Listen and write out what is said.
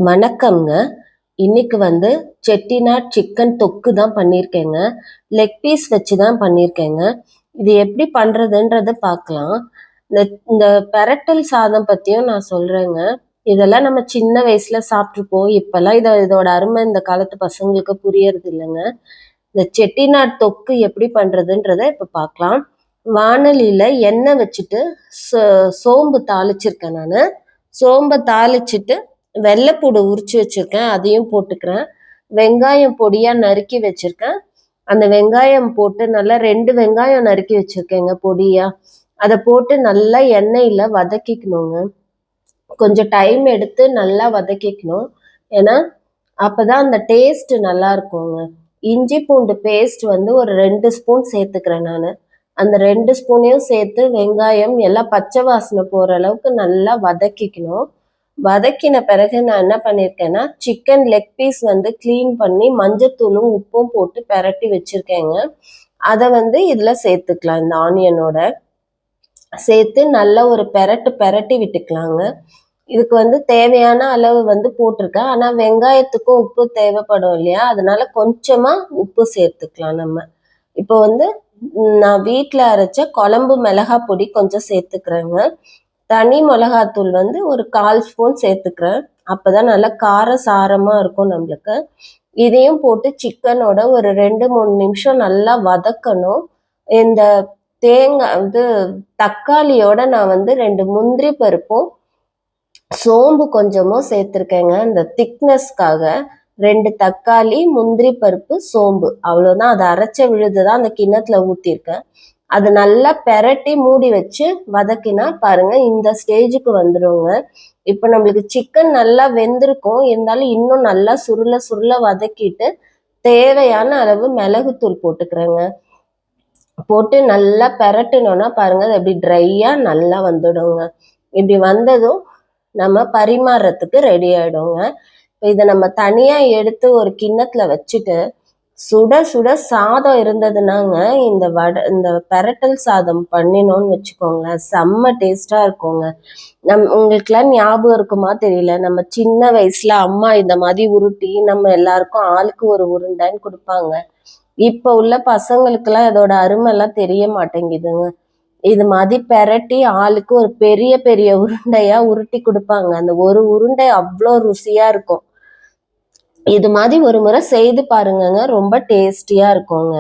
வணக்கம்ங்க. இன்னைக்கு செட்டிநாட் சிக்கன் தொக்கு தான் பண்ணியிருக்கேங்க. லெக் பீஸ் வச்சு தான் பண்ணியிருக்கேங்க. இது எப்படி பண்றதுன்றத பார்க்கலாம். இந்த இந்த பெரட்டல் சாதம் பத்தியும் நான் சொல்றேங்க. இதெல்லாம் நம்ம சின்ன வயசுல சாப்பிட்டுருப்போம். இப்பல்லாம் இதோட அருமை இந்த காலத்து பசங்களுக்கு புரியறது இல்லைங்க. இந்த செட்டிநாட் தொக்கு எப்படி பண்றதுன்றத இப்ப பார்க்கலாம். வாணலியில எண்ணெய் வச்சுட்டு சோம்பு தாளிச்சிருக்கேன் நானு. சோம்ப தாளிச்சிட்டு வெள்ளைப்பூடு உரிச்சு வச்சிருக்கேன், அதையும் போட்டுக்கிறேன். வெங்காயம் பொடியா நறுக்கி வச்சிருக்கேன். அந்த வெங்காயம் போட்டு நல்லா 2 வெங்காயம் நறுக்கி வச்சிருக்கேங்க பொடியா. அதை போட்டு நல்லா எண்ணெயில வதக்கிக்கணுங்க. கொஞ்சம் டைம் எடுத்து நல்லா வதக்கிக்கணும். ஏன்னா அப்பதான் அந்த டேஸ்ட் நல்லா இருக்குங்க. இஞ்சி பூண்டு பேஸ்ட் ஒரு 2 ஸ்பூன் சேர்த்துக்கிறேன் நான். அந்த 2 ஸ்பூனையும் சேர்த்து வெங்காயம் எல்லாம் பச்சை வாசனை போற அளவுக்கு நல்லா வதக்கிக்கணும். வதக்கின பிறகு நான் என்ன பண்ணியிருக்கேன்னா, சிக்கன் லெக் பீஸ் க்ளீன் பண்ணி மஞ்சத்தூளும் உப்பும் போட்டு பெரட்டி வச்சிருக்கேங்க. அதை இதுல சேர்த்துக்கலாம். இந்த ஆனியனோட சேர்த்து நல்லா ஒரு பெரட்டி விட்டுக்கலாங்க. இதுக்கு தேவையான அளவு போட்டிருக்கேன். ஆனா வெங்காயத்துக்கும் உப்பு தேவைப்படும் இல்லையா, அதனால கொஞ்சமா உப்பு சேர்த்துக்கலாம் நம்ம. இப்போ நான் வீட்டில் அரைச்ச குழம்பு மிளகாய் பொடி கொஞ்சம் சேர்த்துக்கிறேங்க. தனி மிளகாத்தூள் ஒரு 1/4 ஸ்பூன் சேர்த்துக்கிறேன். அப்பதான் நல்லா கார சாரமா இருக்கும் நம்மளுக்கு. இதையும் போட்டு சிக்கனோட ஒரு 2-3 நிமிஷம் நல்லா வதக்கணும். இந்த தேங்காய் தக்காளியோட நான் 2 முந்திரி பருப்பும் சோம்பு கொஞ்சமும் சேர்த்துருக்கேங்க. இந்த திக்னஸ்க்காக 2 தக்காளி, முந்திரி பருப்பு, சோம்பு, அவ்வளோதான். அதை அரைச்ச விழுதுதான் அந்த கிண்ணத்துல ஊற்றிருக்கேன். அது நல்லா பெரட்டி மூடி வச்சு வதக்கினா பாருங்க இந்த ஸ்டேஜுக்கு வந்துடுங்க. இப்போ நம்மளுக்கு சிக்கன் நல்லா வெந்திருக்கும், இருந்தாலும் இன்னும் நல்லா சுருள வதக்கிட்டு தேவையான அளவு மிளகுத்தூள் போட்டுக்கிறேங்க. போட்டு நல்லா பெரட்டினோன்னா பாருங்க அது அப்படி ட்ரையா நல்லா வந்துடுங்க. இப்படி வந்ததும் நம்ம பரிமாறத்துக்கு ரெடி ஆயிடுங்க. இதை நம்ம தனியா எடுத்து ஒரு கிண்ணத்துல வச்சுட்டு சுட சுட சாதம் இருந்ததுனாங்க இந்த பெரட்டல் சாதம் பண்ணினோன்னு வச்சுக்கோங்களேன், செம்ம டேஸ்டா இருக்குங்க. உங்களுக்குலாம் ஞாபகம் இருக்குமா தெரியல, நம்ம சின்ன வயசுல அம்மா இந்த மாதிரி உருட்டி நம்ம எல்லாருக்கும் ஆளுக்கு ஒரு உருண்டைன்னு கொடுப்பாங்க. இப்ப உள்ள பசங்களுக்கெல்லாம் இதோட அருமை எல்லாம் தெரிய மாட்டேங்குதுங்க. இது மாதிரி பெரட்டி ஆளுக்கு ஒரு பெரிய பெரிய உருண்டையா உருட்டி கொடுப்பாங்க. அந்த ஒரு உருண்டை அவ்வளோ ருசியா இருக்கும். இது மாதிரி ஒரு முறை செய்து பாருங்கங்க, ரொம்ப டேஸ்டியா இருக்குங்க.